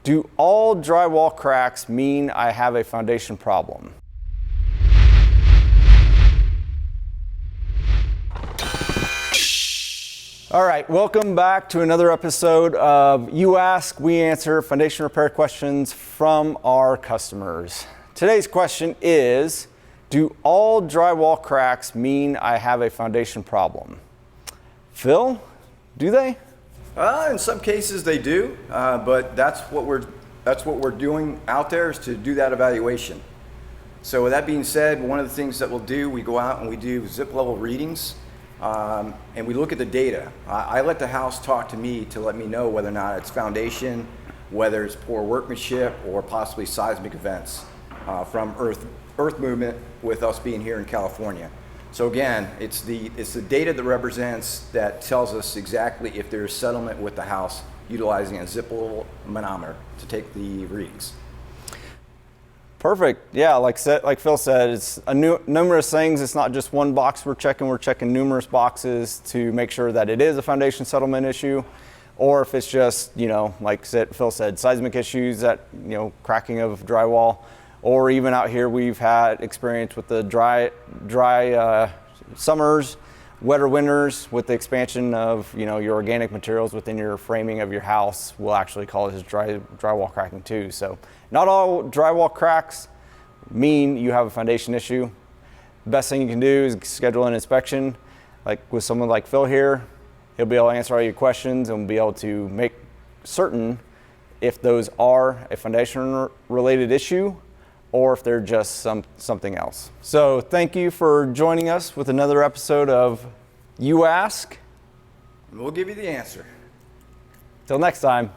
Do all drywall cracks mean I have a foundation problem? All right, welcome back to another episode of You Ask, We Answer foundation repair questions from our customers. Today's question is, do all drywall cracks mean I have a foundation problem? Phil, do they? In some cases they do, but that's what we're doing out there is to do that evaluation. So with that being said, one of the things that we'll do, we go out and we do zip level readings, and we look at the data. I let the house talk to me to let me know whether or not it's foundation, whether it's poor workmanship, or possibly seismic events from earth movement with us being here in California. So again, it's the data that represents that tells us exactly if there's settlement with the house utilizing a zip level manometer to take the readings. Perfect. Yeah, like Phil said, it's numerous things. It's not just one box we're checking numerous boxes to make sure that it is a foundation settlement issue, or if it's just, like Phil said, seismic issues, that, cracking of drywall. Or even out here, we've had experience with the dry summers, wetter winters, with the expansion of your organic materials within your framing of your house will actually cause drywall cracking too. So not all drywall cracks mean you have a foundation issue. The best thing you can do is schedule an inspection. Like with someone like Phil here, he'll be able to answer all your questions and be able to make certain if those are a foundation related issue or if they're just something else. So thank you for joining us with another episode of You Ask. We'll give you the answer. Till next time.